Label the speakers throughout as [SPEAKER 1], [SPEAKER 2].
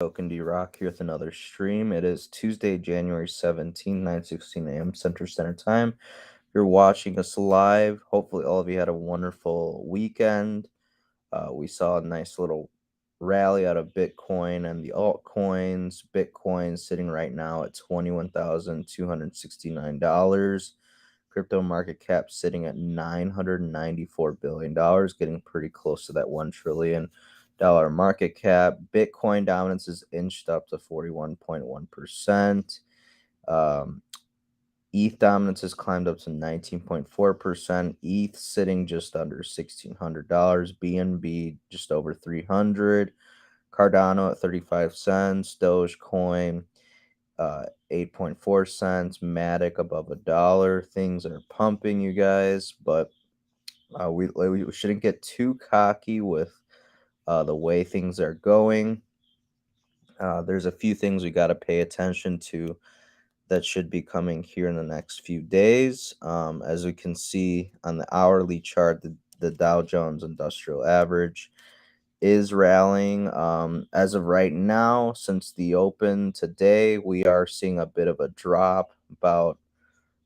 [SPEAKER 1] Token D Rock here with another stream. It is Tuesday, January 17th, 9:16 a.m. Central Standard Time. You're watching us live. Hopefully, all of you had a wonderful weekend. We saw a nice little rally out of Bitcoin and the altcoins. Bitcoin sitting right now at $21,269. Crypto market cap sitting at $994 billion, getting pretty close to that $1 trillion market cap. Bitcoin dominance is inched up to 41.1%. ETH dominance has climbed up to 19.4%. ETH sitting just under $1,600. BNB just over 300. Cardano at 35 cents. Dogecoin 8.4 cents. Matic above $1. Things are pumping, you guys, but we shouldn't get too cocky with the way things are going. There's a few things we got to pay attention to that should be coming here in the next few days. As we can see on the hourly chart, the Dow Jones Industrial Average is rallying. As of right now, since the open today, we are seeing a bit of a drop,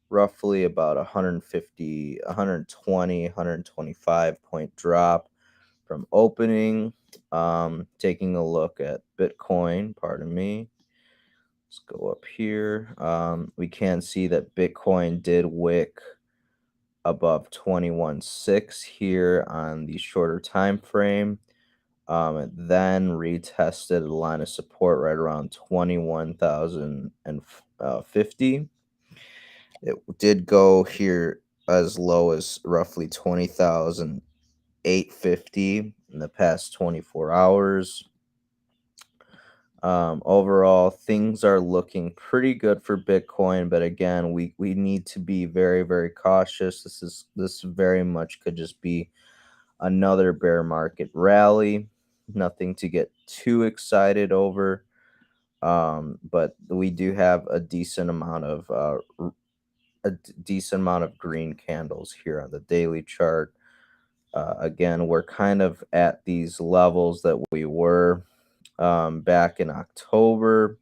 [SPEAKER 1] roughly about 150, 120, 125 point drop from opening. Taking a look at Bitcoin, pardon me. Let's go up here. We can see that Bitcoin did wick above 21.6 here on the shorter time frame. It then retested the line of support right around 21,050. It did go here as low as roughly 20,850 in the past 24 hours. Overall, things are looking pretty good for Bitcoin, but again, we need to be very, very cautious. This very much could just be another bear market rally. Nothing to get too excited over, but we do have a decent amount of green candles here on the daily chart. Again, we're kind of at these levels that we were back in October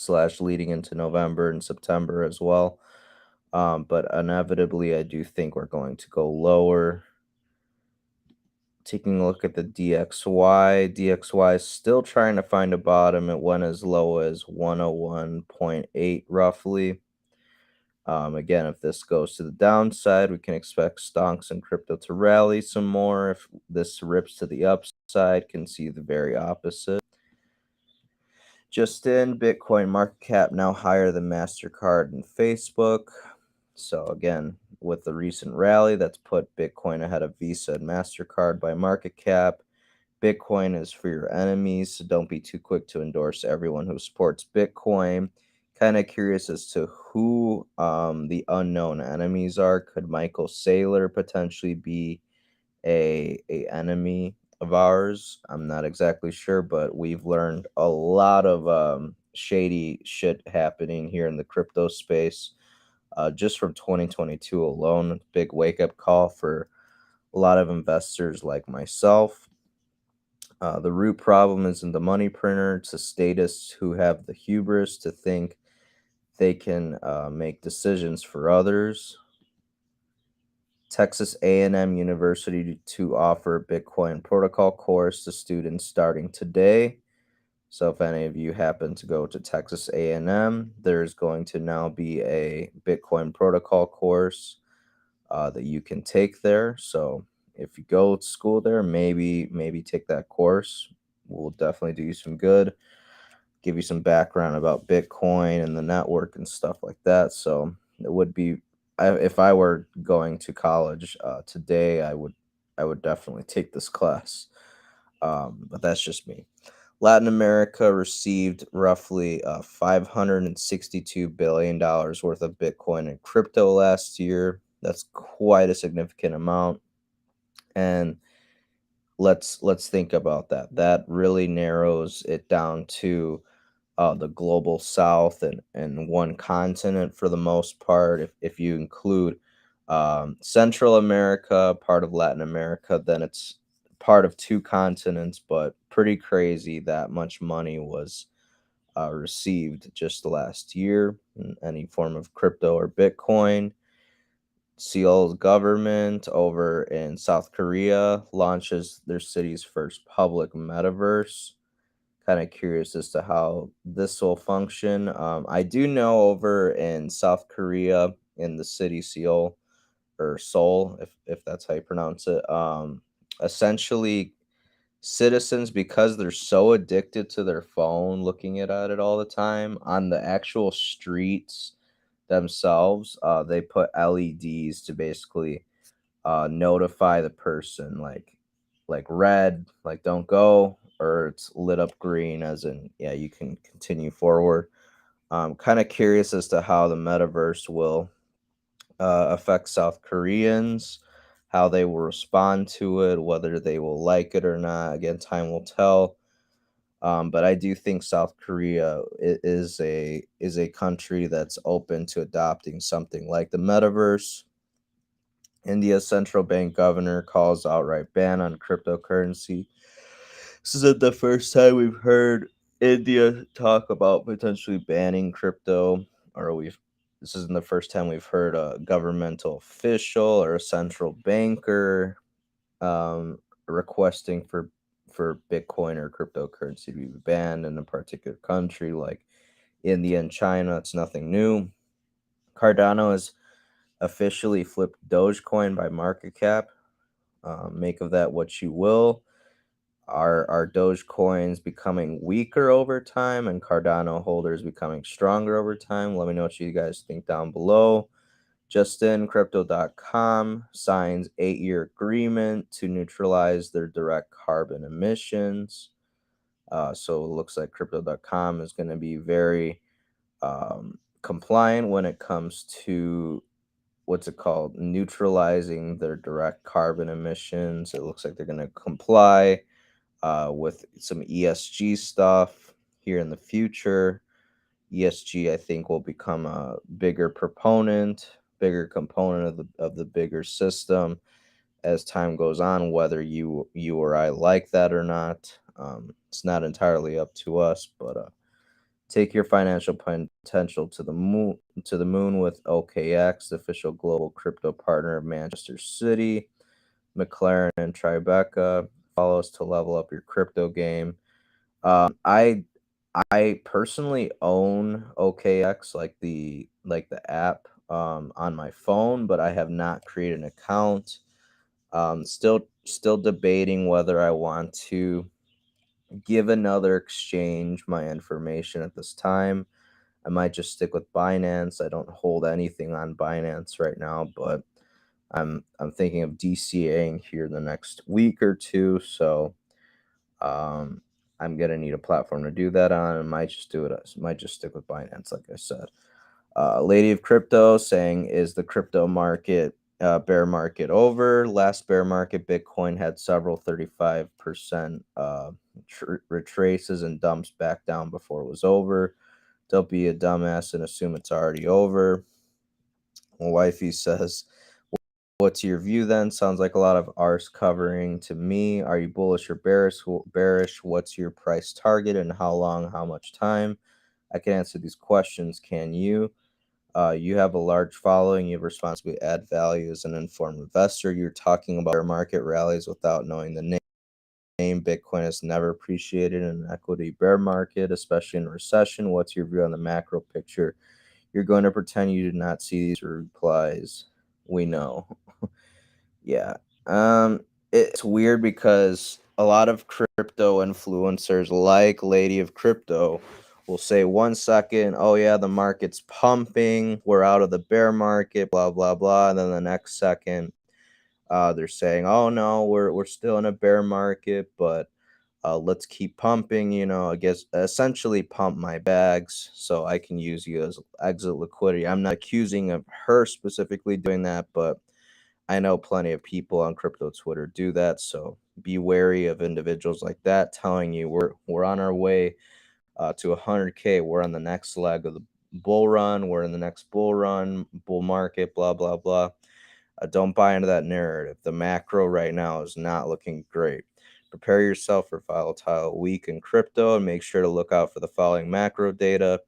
[SPEAKER 1] / leading into November and September as well. But inevitably, I do think we're going to go lower. Taking a look at the DXY is still trying to find a bottom. It went as low as 101.8 roughly. Again, if this goes to the downside, we can expect stonks and crypto to rally some more. If this rips to the upside, can see the very opposite. Just in, Bitcoin market cap now higher than MasterCard and Facebook. So again, with the recent rally, that's put Bitcoin ahead of Visa and MasterCard by market cap. Bitcoin is for your enemies, so don't be too quick to endorse everyone who supports Bitcoin. Kind of curious as to who the unknown enemies are. Could Michael Saylor potentially be a enemy of ours? I'm not exactly sure, but we've learned a lot of shady shit happening here in the crypto space just from 2022 alone. Big wake up call for a lot of investors like myself. The root problem isn't the money printer, it's the statists who have the hubris to think they can make decisions for others. Texas A&M University to offer a Bitcoin protocol course to students starting today. So if any of you happen to go to Texas A&M, there's going to now be a Bitcoin protocol course that you can take there. So if you go to school there, maybe take that course. We'll definitely do you some good. Give you some background about Bitcoin and the network and stuff like that. So it would be, if I were going to college today, I would definitely take this class. But that's just me. Latin America received roughly $562 billion worth of Bitcoin and crypto last year. That's quite a significant amount. And let's think about that. That really narrows it down to the global south and one continent for the most part. If you include Central America, part of Latin America, then it's part of two continents, but pretty crazy that much money was received just last year in any form of crypto or Bitcoin. Seoul's government over in South Korea launches their city's first public metaverse. Kind of curious as to how this will function. I do know over in South Korea, in the city Seoul or Seoul, if that's how you pronounce it, essentially citizens, because they're so addicted to their phone, looking at it all the time on the actual streets themselves, they put LEDs to basically notify the person, like red, like don't go, or it's lit up green, as in yeah, you can continue forward. Kind of curious as to how the metaverse will affect South Koreans, how they will respond to it, whether they will like it or not. Again, time will tell. But I do think South Korea is a country that's open to adopting something like the metaverse. India's central bank governor calls outright ban on cryptocurrency. This isn't the first time we've heard India talk about potentially banning crypto, or we've this isn't the first time we've heard a governmental official or a central banker requesting for Bitcoin or cryptocurrency to be banned in a particular country like India and China. It's nothing new. Cardano has officially flipped Dogecoin by market cap. Make of that what you will. Are Dogecoins becoming weaker over time and Cardano holders becoming stronger over time? Let me know what you guys think down below. Justin, Crypto.com signs 8-year agreement to neutralize their direct carbon emissions. So it looks like Crypto.com is going to be very compliant when it comes to what's it called, neutralizing their direct carbon emissions. It looks like they're going to comply with some ESG stuff here in the future. ESG, I think, will become a bigger component of the bigger system as time goes on, whether you or I like that or not. It's not entirely up to us, but take your financial potential to the moon with OKX, the official global crypto partner of Manchester City. McLaren and Tribeca. Follow us to level up your crypto game. I personally own OKX, like the app, on my phone, but I have not created an account. Still debating whether I want to give another exchange my information at this time. I might just stick with Binance. I don't hold anything on Binance right now, but I'm thinking of DCAing here the next week or two. So um, I'm gonna need a platform to do that on. I might just do it. Might just stick with Binance, like I said. Lady of Crypto saying, is the crypto market bear market over? Last bear market, Bitcoin had several 35% retraces and dumps back down before it was over. Don't be a dumbass and assume it's already over. Wifey says, what's your view then? Sounds like a lot of arse covering to me. Are you bullish or bearish? What's your price target and how long, how much time? I can answer these questions. Can you? You have a large following. You have responsibility to add value as an informed investor. You're talking about bear market rallies without knowing the name. Bitcoin has never appreciated in an equity bear market, especially in a recession. What's your view on the macro picture? You're going to pretend you did not see these replies. We know. Yeah. Um, it's weird because a lot of crypto influencers like Lady of Crypto will say 1 second, oh yeah, the market's pumping, we're out of the bear market, blah blah blah. And then the next second, they're saying, oh no, we're still in a bear market, but let's keep pumping, I guess essentially pump my bags so I can use you as exit liquidity. I'm not accusing of her specifically doing that, but I know plenty of people on crypto Twitter do that, so be wary of individuals like that telling you we're on our way to 100K. We're on the next leg of the bull run. We're in the next bull run, bull market, blah blah blah. Don't buy into that narrative. The macro right now is not looking great. Prepare yourself for volatile week in crypto and make sure to look out for the following macro data.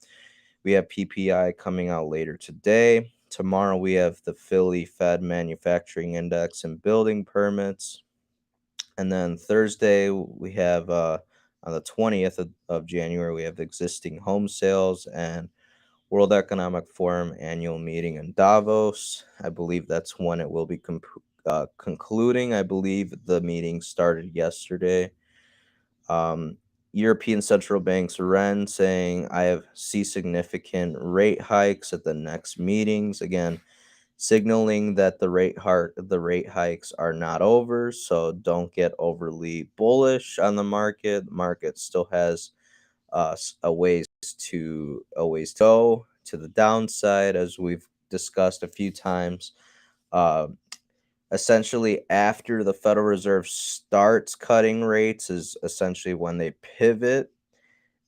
[SPEAKER 1] We have PPI coming out later today. Tomorrow we have the Philly Fed Manufacturing Index and building permits. And then Thursday we have on the 20th of January, we have existing home sales and World Economic Forum annual meeting in Davos. I believe that's when it will be concluding. I believe the meeting started yesterday. Um, European central banks REN saying I have see significant rate hikes at the next meetings. Again, signaling that the rate hikes are not over. So don't get overly bullish on the market. The market still has a ways to go to the downside, as we've discussed a few times. Uh, Essentially, after the Federal Reserve starts cutting rates, is essentially when they pivot,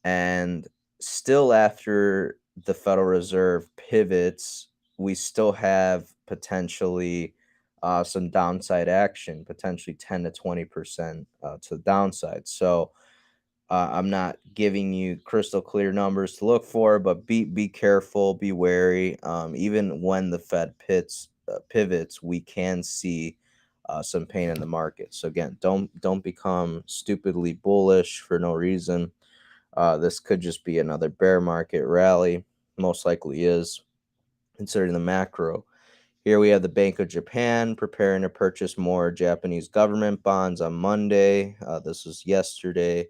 [SPEAKER 1] and still after the Federal Reserve pivots, we still have potentially some downside action, potentially 10 to 20% to the downside. So I'm not giving you crystal clear numbers to look for, but be careful, be wary. Even when the Fed pivots, we can see some pain in the market. So again, don't become stupidly bullish for no reason. This could just be another bear market rally. Most likely is, considering the macro. Here we have the Bank of Japan preparing to purchase more Japanese government bonds on Monday. This was yesterday.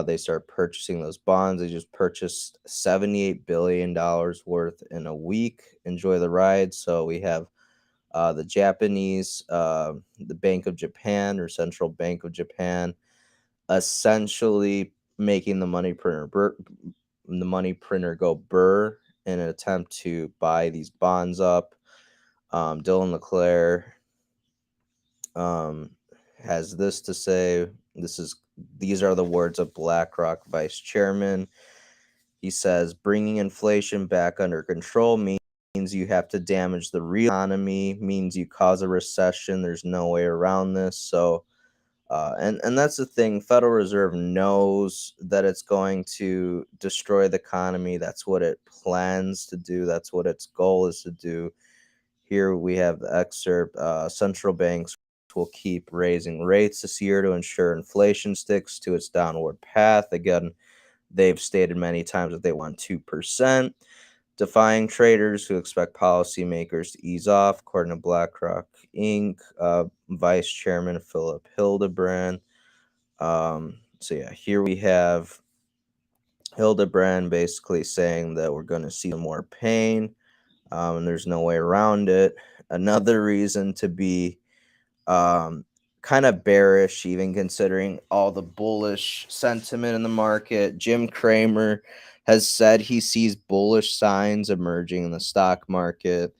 [SPEAKER 1] They start purchasing those bonds. They just purchased $78 billion worth in a week. Enjoy the ride. So we have the Japanese, the Bank of Japan or Central Bank of Japan, essentially making the money printer go burr in an attempt to buy these bonds up. Dylan LeClaire um, has this to say. These are the words of BlackRock Vice Chairman. He says bringing inflation back under control means you have to damage the real economy, means you cause a recession. There's no way around this. So, and that's the thing. Federal Reserve knows that it's going to destroy the economy. That's what it plans to do. That's what its goal is to do. Here we have the excerpt. Central banks will keep raising rates this year to ensure inflation sticks to its downward path. Again, they've stated many times that they want 2%, defying traders who expect policymakers to ease off, according to BlackRock Inc. Vice Chairman Philip Hildebrand. So yeah, here we have Hildebrand basically saying that we're going to see more pain, and there's no way around it. Another reason to be um, kind of bearish, even considering all the bullish sentiment in the market. Jim Cramer has said he sees bullish signs emerging in the stock market.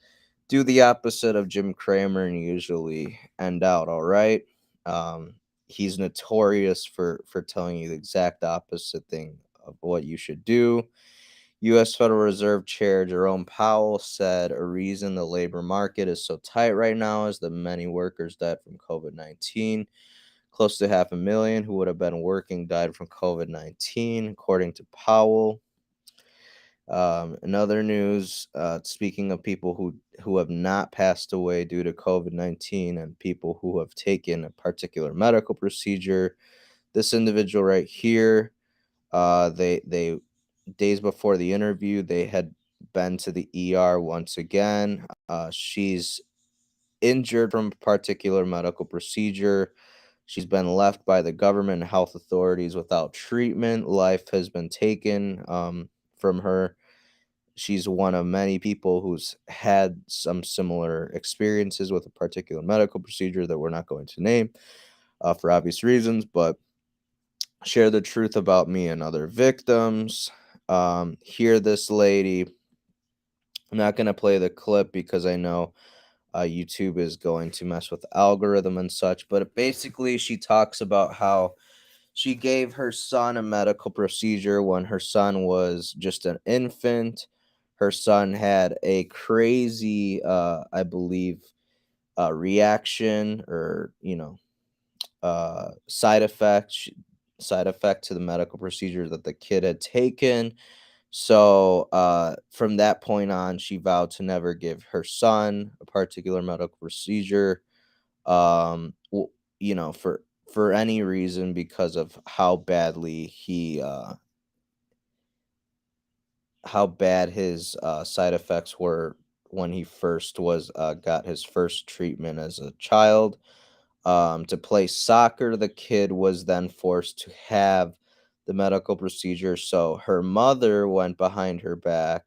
[SPEAKER 1] Do the opposite of Jim Cramer and usually end out all right. Um, he's notorious for telling you the exact opposite thing of what you should do. U.S. Federal Reserve Chair Jerome Powell said a reason the labor market is so tight right now is that many workers died from COVID-19. Close to 500,000 who would have been working died from COVID-19, according to Powell. In other news, speaking of people who have not passed away due to COVID-19 and people who have taken a particular medical procedure, this individual right here, they days before the interview, they had been to the ER once again. She's injured from a particular medical procedure. She's been left by the government and health authorities without treatment. Life has been taken from her. She's one of many people who's had some similar experiences with a particular medical procedure that we're not going to name for obvious reasons, but share the truth about me and other victims. Hear this lady. I'm not going to play the clip because I know YouTube is going to mess with the algorithm and such, but basically, she talks about how she gave her son a medical procedure when her son was just an infant. Her son had a crazy, I believe, reaction or, side effect to the medical procedure that the kid had taken. So from that point on, she vowed to never give her son a particular medical procedure. W- for any reason because of how bad his side effects were when he first was got his first treatment as a child. To play soccer, the kid was then forced to have the medical procedure. So her mother went behind her back,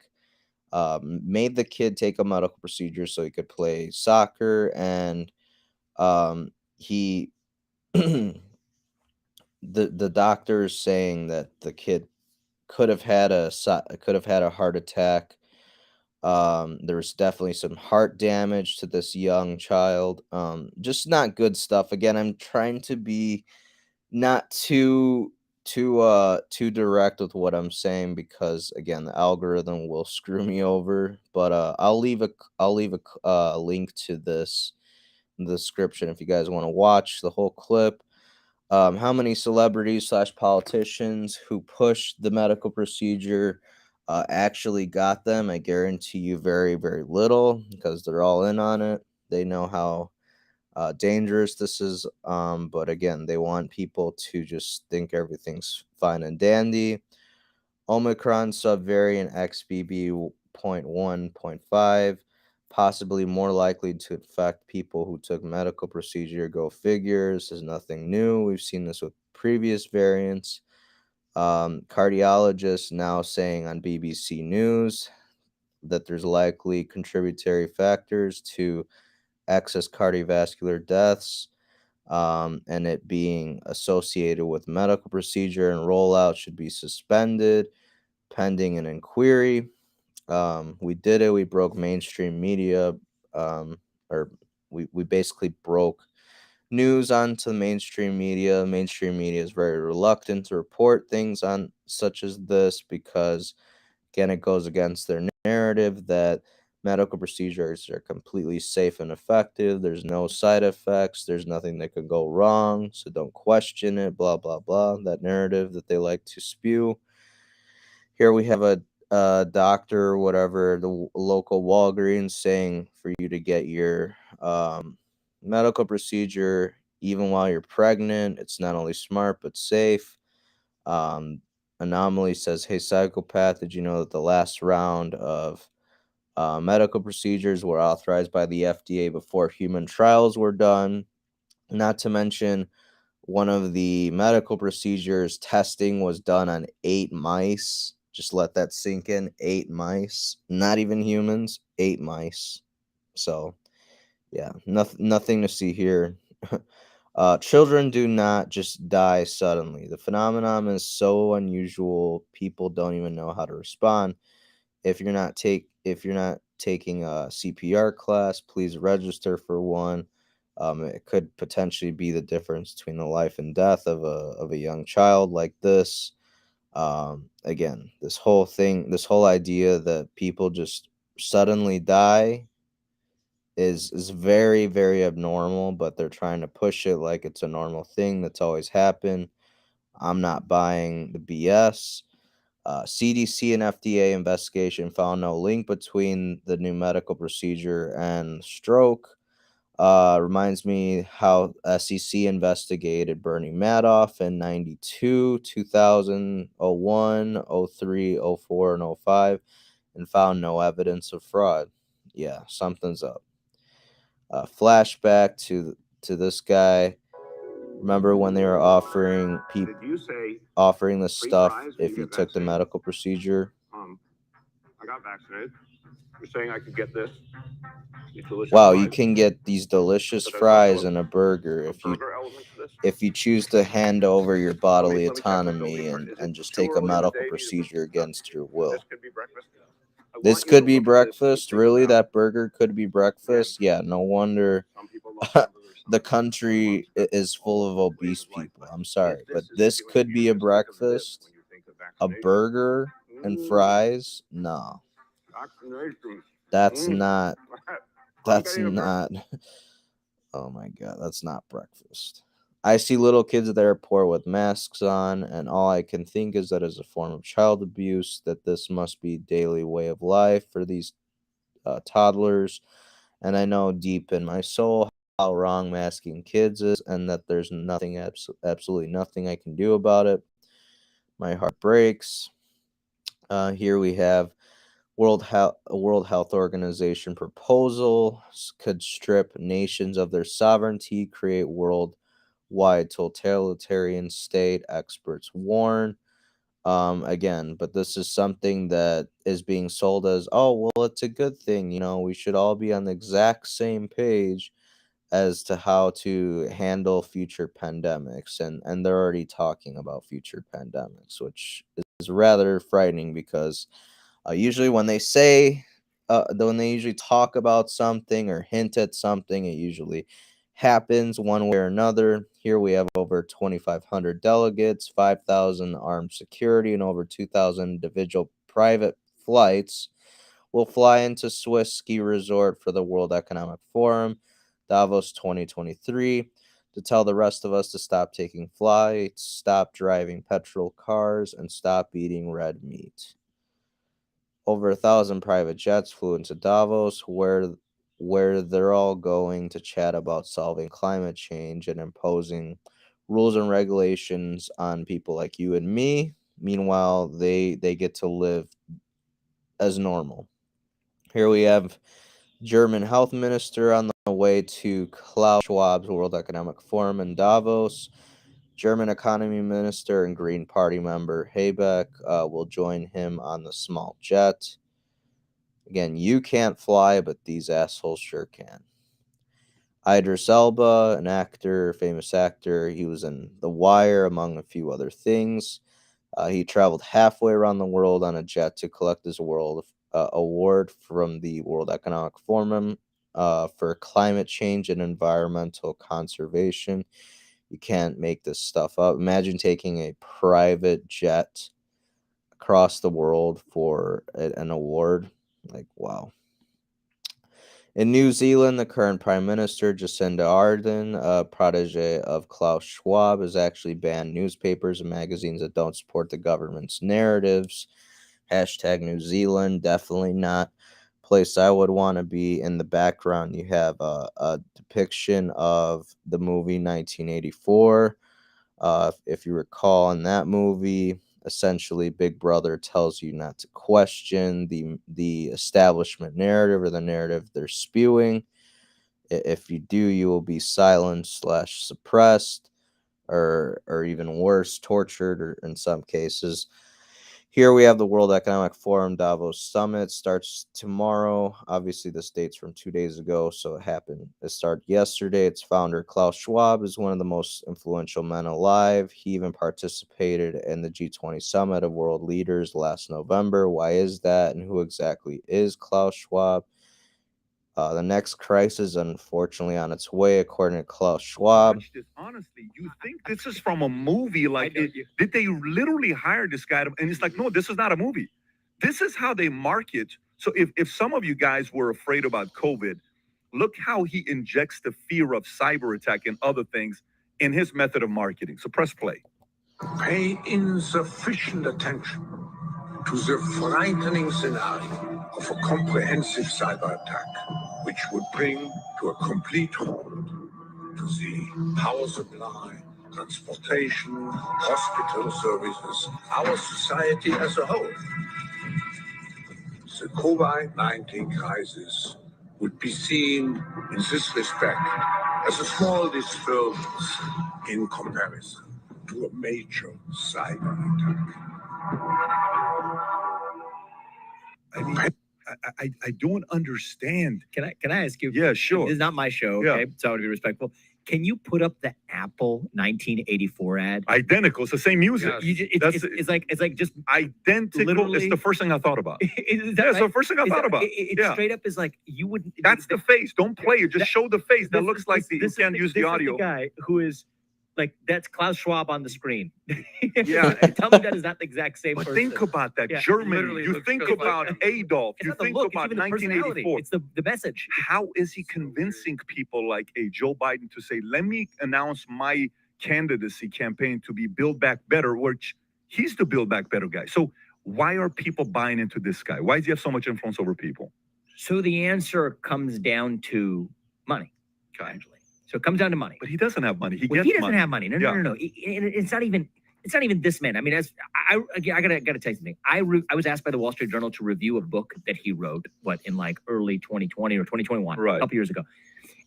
[SPEAKER 1] made the kid take a medical procedure so he could play soccer, and he the doctors saying that the kid could have had a heart attack. There was definitely some heart damage to this young child. Just not good stuff. Again, I'm trying to be not too direct with what I'm saying because again, the algorithm will screw me over. But I'll leave a link to this in the description if you guys want to watch the whole clip. How many celebrities slash politicians who pushed the medical procedure actually got them? I guarantee you very, very little because they're all in on it. They know how dangerous this is. But again, they want people to just think everything's fine and dandy. Omicron subvariant XBB.1.5, possibly more likely to infect people who took medical procedure. Go figures. Is nothing new. We've seen this with previous variants. Cardiologists now saying on BBC News that there's likely contributory factors to excess cardiovascular deaths, and it being associated with medical procedure and rollout should be suspended pending an inquiry. We did it. We broke mainstream media, or we basically broke news onto the mainstream media. Mainstream media is very reluctant to report things on such as this because, again, it goes against their narrative that medical procedures are completely safe and effective. There's no side effects. There's nothing that could go wrong. So don't question it. Blah blah blah. That narrative that they like to spew. Here we have a doctor or whatever, the local Walgreens saying for you to get your medical procedure even while you're pregnant. It's not only smart but safe. Um, Anomaly says, "Hey, psychopath, did you know that the last round of medical procedures were authorized by the FDA before human trials were done? Not to mention, one of the medical procedures testing was done on 8 mice. Just let that sink in. 8 mice, not even humans, 8 mice. So, yeah, nothing to see here. Children do not just die suddenly. The phenomenon is so unusual, people don't even know how to respond. If you're not taking a CPR class, please register for one. It could potentially be the difference between the life and death of a young child like this. Again, this whole idea that people just suddenly die is very, very abnormal, but they're trying to push it like it's a normal thing that's always happened. I'm not buying the BS. CDC and FDA investigation found no link between the new medical procedure and stroke. Reminds me how SEC investigated Bernie Madoff in 92, 2000, 01, 03, 04, and 05 and found no evidence of fraud. Yeah, something's up. Flashback to this guy. Remember when they were offering this stuff if you took the medical procedure?
[SPEAKER 2] I got vaccinated. You're saying I could get this?
[SPEAKER 1] Wow, you can get these delicious fries and a burger
[SPEAKER 2] A
[SPEAKER 1] if you
[SPEAKER 2] burger element to this?
[SPEAKER 1] if you choose to hand over your bodily
[SPEAKER 2] Let me check with Bill
[SPEAKER 1] autonomy
[SPEAKER 2] Beamer.
[SPEAKER 1] and,
[SPEAKER 2] Is it
[SPEAKER 1] and just
[SPEAKER 2] too
[SPEAKER 1] take a
[SPEAKER 2] early in the
[SPEAKER 1] medical
[SPEAKER 2] day to eat
[SPEAKER 1] procedure
[SPEAKER 2] this?
[SPEAKER 1] against your
[SPEAKER 2] This
[SPEAKER 1] will.
[SPEAKER 2] could be breakfast. I
[SPEAKER 1] This
[SPEAKER 2] want you to
[SPEAKER 1] could be
[SPEAKER 2] look at this and
[SPEAKER 1] breakfast.
[SPEAKER 2] think
[SPEAKER 1] Really,
[SPEAKER 2] about
[SPEAKER 1] that burger could be
[SPEAKER 2] again,
[SPEAKER 1] breakfast? Yeah, no wonder
[SPEAKER 2] some people love hamburgers.
[SPEAKER 1] the country is full of obese people. I'm sorry,
[SPEAKER 2] If
[SPEAKER 1] but
[SPEAKER 2] this is
[SPEAKER 1] this
[SPEAKER 2] stimulating
[SPEAKER 1] could
[SPEAKER 2] you,
[SPEAKER 1] be a
[SPEAKER 2] just think of this
[SPEAKER 1] breakfast.
[SPEAKER 2] when you think of
[SPEAKER 1] A
[SPEAKER 2] vaccination.
[SPEAKER 1] burger and fries? No.
[SPEAKER 2] Vaccination.
[SPEAKER 1] That's not
[SPEAKER 2] I'm
[SPEAKER 1] that's
[SPEAKER 2] getting a breakfast.
[SPEAKER 1] not oh my god, that's not breakfast. I see little kids at the airport with masks on, and all I can think is that as a form of child abuse, that this must be daily way of life for these toddlers. And I know deep in my soul how wrong masking kids is, and that there's absolutely nothing I can do about it. My heart breaks. Here we have World Health Organization proposal could strip nations of their sovereignty, create worldwide totalitarian state. Experts warn. Again, but this is something that is being sold as, oh, well, it's a good thing. We should all be on the exact same page as to how to handle future pandemics, and they're already talking about future pandemics, which is rather frightening because usually when they usually talk about something or hint at something, it usually happens one way or another. Here we have over 2,500 delegates, 5,000 armed security, and over 2,000 individual private flights will fly into Swiss ski resort for the World Economic Forum, Davos 2023, to tell the rest of us to stop taking flights, stop driving petrol cars, and stop eating red meat. Over 1,000 private jets flew into Davos, where they're all going to chat about solving climate change and imposing rules and regulations on people like you and me. Meanwhile, they get to live as normal. Here we have German health minister on the way to Klaus Schwab's World Economic Forum in Davos. German economy minister and Green Party member Habeck will join him on the small jet. Again, you can't fly, but these assholes sure can. Idris Elba, an actor, famous actor, he was in The Wire, among a few other things. He traveled halfway around the world on a jet to collect his world award from the World Economic Forum for climate change and environmental conservation. You can't make this stuff up. Imagine taking a private jet across the world for an award. Like, wow. In New Zealand, the current Prime Minister, Jacinda Ardern, a protege of Klaus Schwab, has actually banned newspapers and magazines that don't support the government's narratives. Hashtag New Zealand, definitely not a place I would want to be. In the background, you have a depiction of the movie 1984. If you recall, in that movie, essentially Big Brother tells you not to question the establishment narrative or the narrative they're spewing. If you do, you will be silenced slash suppressed, or even worse, tortured, or in some cases. Here we have the World Economic Forum Davos Summit starts tomorrow. Obviously, this date's from 2 days ago, so it started yesterday. Its founder, Klaus Schwab, is one of the most influential men alive. He even participated in the G20 Summit of World Leaders last November. Why is that, and who exactly is Klaus Schwab? The next crisis is unfortunately on its way, according to Klaus Schwab.
[SPEAKER 2] Watch this. Honestly, you think this is from a movie? Like, did they literally hire this guy? And it's like, no, this is not a movie. This is how they market. So if some of you guys were afraid about COVID, look how he injects the fear of cyber attack and other things in his method of marketing. So press play.
[SPEAKER 3] Pay insufficient attention to the frightening scenario of a comprehensive cyber attack, which would bring to a complete halt to the power supply, transportation, hospital services, our society as a whole. The COVID-19 crisis would be seen in this respect as a small disturbance in comparison to a major cyber attack.
[SPEAKER 2] I don't understand.
[SPEAKER 4] Can I ask you?
[SPEAKER 2] Yeah, sure.
[SPEAKER 4] This is not my show,
[SPEAKER 2] Yeah.
[SPEAKER 4] okay? So I want to be respectful. Can you put up the Apple 1984 ad?
[SPEAKER 2] Identical. It's the same music.
[SPEAKER 4] It's like just
[SPEAKER 2] Identical.
[SPEAKER 4] Literally-
[SPEAKER 2] It's the first thing I thought about.
[SPEAKER 4] Is
[SPEAKER 2] That's the first thing I thought about.
[SPEAKER 4] It
[SPEAKER 2] Yeah.
[SPEAKER 4] straight up is like you would.
[SPEAKER 2] That's the face. Don't play it. Just show the face. That looks like you can't use the
[SPEAKER 4] This
[SPEAKER 2] audio.
[SPEAKER 4] is the guy who is like that's Klaus Schwab on the screen.
[SPEAKER 2] Yeah.
[SPEAKER 4] Tell me that is not the exact same
[SPEAKER 2] But
[SPEAKER 4] person.
[SPEAKER 2] think about that.
[SPEAKER 4] Yeah,
[SPEAKER 2] Germany.
[SPEAKER 4] literally
[SPEAKER 2] You
[SPEAKER 4] looks
[SPEAKER 2] think
[SPEAKER 4] so
[SPEAKER 2] about
[SPEAKER 4] funny.
[SPEAKER 2] Adolf.
[SPEAKER 4] It's
[SPEAKER 2] You
[SPEAKER 4] not the
[SPEAKER 2] think
[SPEAKER 4] look,
[SPEAKER 2] about
[SPEAKER 4] it's even the personality.
[SPEAKER 2] 1984.
[SPEAKER 4] It's the message.
[SPEAKER 2] How is he convincing people like a Joe Biden to say, let me announce my candidacy campaign to be Build Back Better, which he's the Build Back Better guy. So why are people buying into this guy? Why does he have so much influence over people?
[SPEAKER 4] So the answer comes down to money, actually. So it comes down to money.
[SPEAKER 2] But he doesn't have money. He
[SPEAKER 4] doesn't
[SPEAKER 2] money.
[SPEAKER 4] have money. No. It's not even. It's not even this man. I mean, I gotta tell you something. I was asked by the Wall Street Journal to review a book that he wrote, in like early 2020 or 2021,
[SPEAKER 2] Right.
[SPEAKER 4] a couple years ago.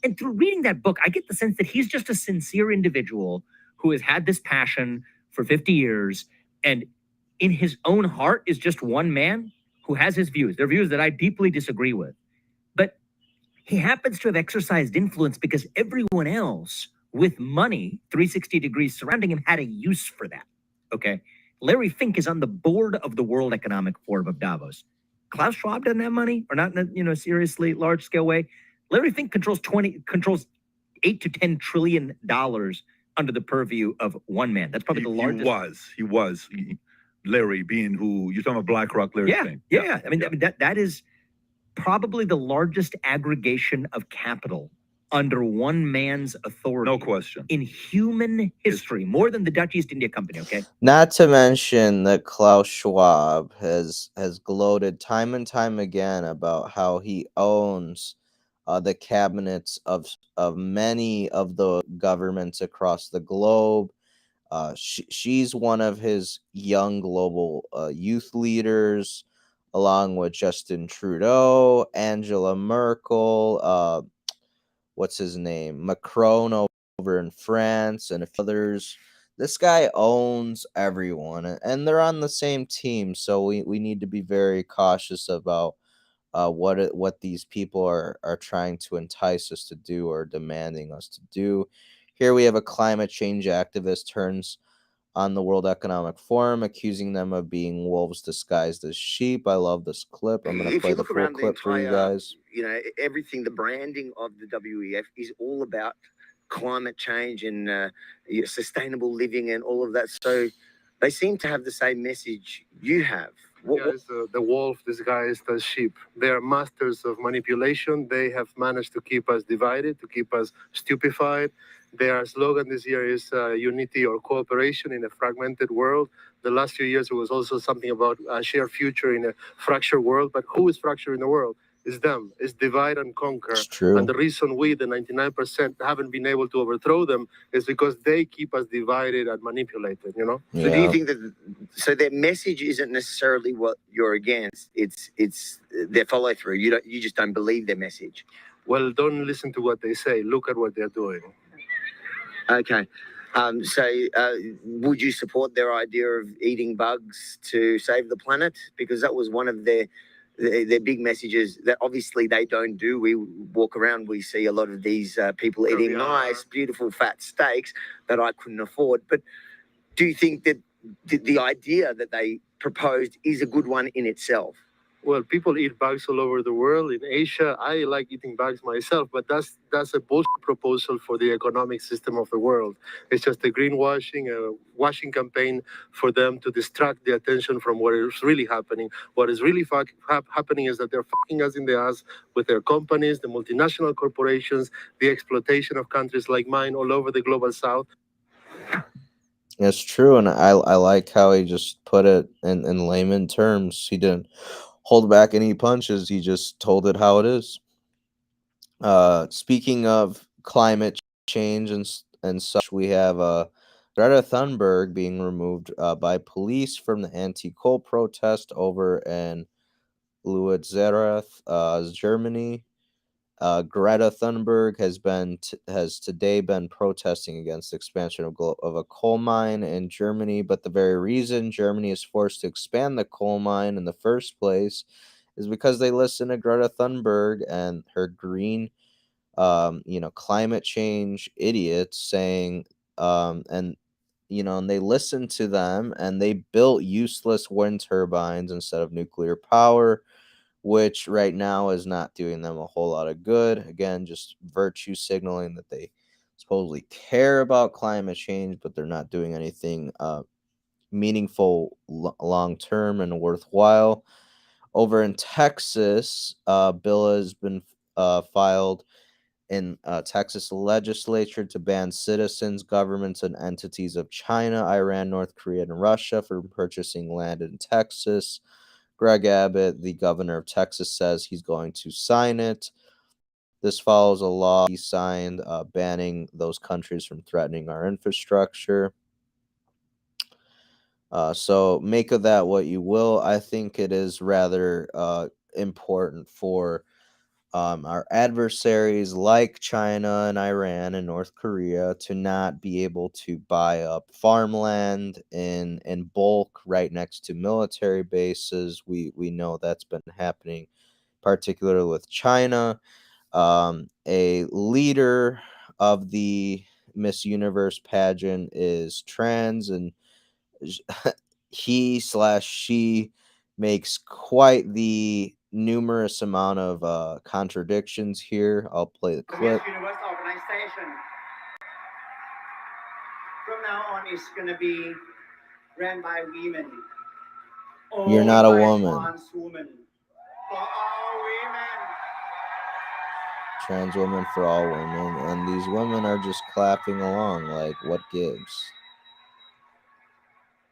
[SPEAKER 4] And through reading that book, I get the sense that he's just a sincere individual who has had this passion for 50 years, and in his own heart is just one man who has his views. They're views that I deeply disagree with. But he happens to have exercised influence because everyone else with money, 360 degrees surrounding him, had a use for that. Okay. Larry Fink is on the board of the World Economic Forum of Davos. Klaus Schwab doesn't have money, or not in a seriously large scale way. Larry Fink controls 8 to 10 trillion dollars under the purview of one man. That's probably the largest.
[SPEAKER 2] He was. Larry being who you're talking about BlackRock, Larry Fink.
[SPEAKER 4] Yeah. I mean, that is probably the largest aggregation of capital under one man's authority.
[SPEAKER 2] No question.
[SPEAKER 4] In human history, more than the Dutch East India Company, okay?
[SPEAKER 1] Not to mention that Klaus Schwab has gloated time and time again about how he owns the cabinets of many of the governments across the globe. She's one of his young global youth leaders, along with Justin Trudeau, Angela Merkel, what's his name, Macron over in France, and a few others. This guy owns everyone, and they're on the same team, so we need to be very cautious about what these people are trying to entice us to do or demanding us to do. Here we have a climate change activist turns on the World Economic Forum, accusing them of being wolves disguised as sheep. I love this clip. I'm going to play the full clip for you guys.
[SPEAKER 5] Everything, the branding of the WEF is all about climate change and sustainable living and all of that. So they seem to have the same message you have.
[SPEAKER 6] The wolf disguised as sheep. They are masters of manipulation. They have managed to keep us divided, to keep us stupefied. Their slogan this year is unity or cooperation in a fragmented world. The last few years, it was also something about a shared future in a fractured world. But who is fractured in the world? It's them. It's divide and conquer.
[SPEAKER 1] It's true.
[SPEAKER 6] And the reason we, the 99%, haven't been able to overthrow them is because they keep us divided and manipulated,
[SPEAKER 5] So do you think that their message isn't necessarily what you're against? It's their follow through. You just don't believe their message.
[SPEAKER 6] Well, don't listen to what they say. Look at what they're doing.
[SPEAKER 5] Okay. Would you support their idea of eating bugs to save the planet? Because that was one of their big messages that obviously they don't do. We walk around, we see a lot of these people eating nice, beautiful, fat steaks that I couldn't afford. But do you think that the idea that they proposed is a good one in itself?
[SPEAKER 6] Well, people eat bugs all over the world. In Asia, I like eating bugs myself, but that's a bullshit proposal for the economic system of the world. It's just a greenwashing, a washing campaign for them to distract the attention from what is really happening. What is really happening is that they're fucking us in the ass with their companies, the multinational corporations, the exploitation of countries like mine all over the global south.
[SPEAKER 1] It's true, and I like how he just put it in layman terms. He didn't hold back any punches. He just told it how it is. Speaking of climate change and such, we have Greta Thunberg being removed by police from the anti-coal protest over in Lutzerath, Germany. Greta Thunberg has today been protesting against the expansion of a coal mine in Germany, but the very reason Germany is forced to expand the coal mine in the first place is because they listen to Greta Thunberg and her green, climate change idiots saying, and they listened to them and they built useless wind turbines instead of nuclear power, which right now is not doing them a whole lot of good. Again, just virtue signaling that they supposedly care about climate change, but they're not doing anything meaningful long term and worthwhile. Over in Texas, bill has been filed in Texas legislature to ban citizens, governments, and entities of China, Iran, North Korea, and Russia from purchasing land in Texas. Greg Abbott, the governor of Texas, says he's going to sign it. This follows a law he signed banning those countries from threatening our infrastructure. So make of that what you will. I think it is rather important for our adversaries like China and Iran and North Korea to not be able to buy up farmland in bulk right next to military bases. We know that's been happening, particularly with China. A leader of the Miss Universe pageant is trans, and he slash she makes quite the numerous amount of contradictions here. I'll play the clip.
[SPEAKER 7] Miss Universe organization from now on is going to be ran by women.
[SPEAKER 1] You're not a
[SPEAKER 7] Owned by
[SPEAKER 1] woman.
[SPEAKER 7] trans women. For all women.
[SPEAKER 1] Trans women for all women. And these women are just clapping along like, what gives?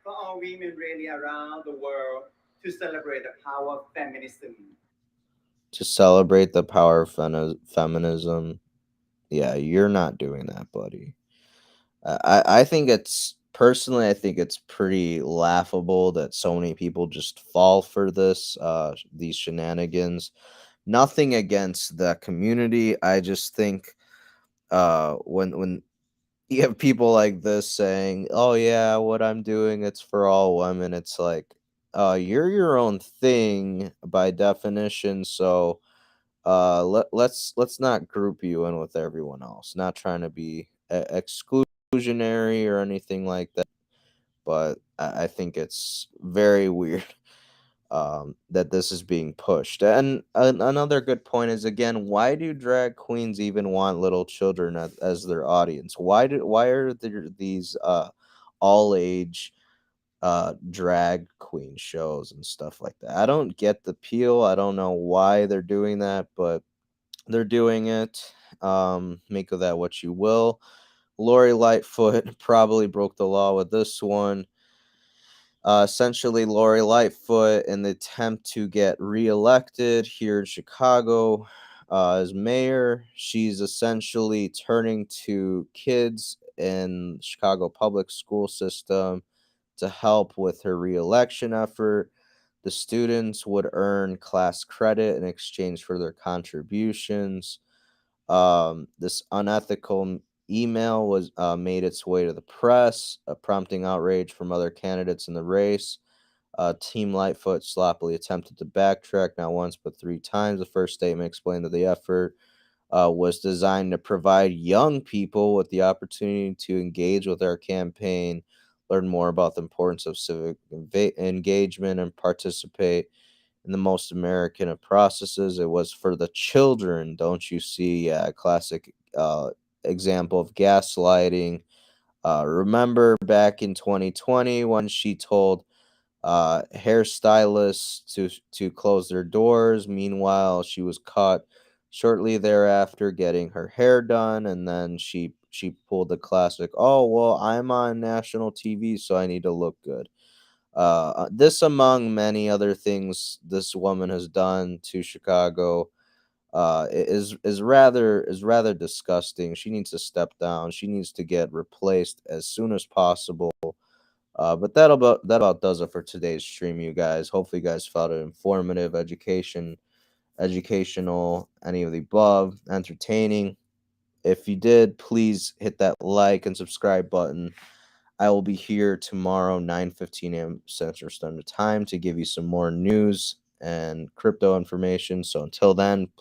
[SPEAKER 7] For all women really around the world to celebrate the power of feminism.
[SPEAKER 1] To celebrate the power of feminism. Yeah, you're not doing that, buddy. I think I think it's pretty laughable that so many people just fall for these shenanigans. Nothing against the community. I just think when you have people like this saying, "Oh yeah, what I'm doing, it's for all women," it's like, you're your own thing by definition. So let's not group you in with everyone else. Not trying to be exclusionary or anything like that, but I think it's very weird that this is being pushed. And another good point is, again, why do drag queens even want little children as their audience? Why are there these all age drag queen shows and stuff like that? I don't get the appeal. I don't know why they're doing that, but they're doing it. Make of that what you will. Lori Lightfoot probably broke the law with this one. Essentially, Lori Lightfoot, in the attempt to get reelected here in Chicago as mayor, she's essentially turning to kids in Chicago public school system to help with her reelection effort. The students would earn class credit in exchange for their contributions. This unethical email was made its way to the press, prompting outrage from other candidates in the race. Team Lightfoot sloppily attempted to backtrack not once but three times. The first statement explained that the effort was designed to provide young people with the opportunity to engage with our campaign, learn more about the importance of civic engagement, and participate in the most American of processes. It was for the children, don't you see? Yeah, classic example of gaslighting. Remember back in 2020 when she told hairstylists to close their doors. Meanwhile, she was caught shortly thereafter getting her hair done, and then she pulled the classic, "Oh well, I'm on national TV, so I need to look good." This, among many other things, this woman has done to Chicago, is rather disgusting. She needs to step down. She needs to get replaced as soon as possible. But that about does it for today's stream, you guys. Hopefully, you guys found it informative, educational, any of the above, entertaining. If you did, please hit that like and subscribe button. I will be here tomorrow, 9:15 a.m. Central Standard Time, to give you some more news and crypto information. So until then,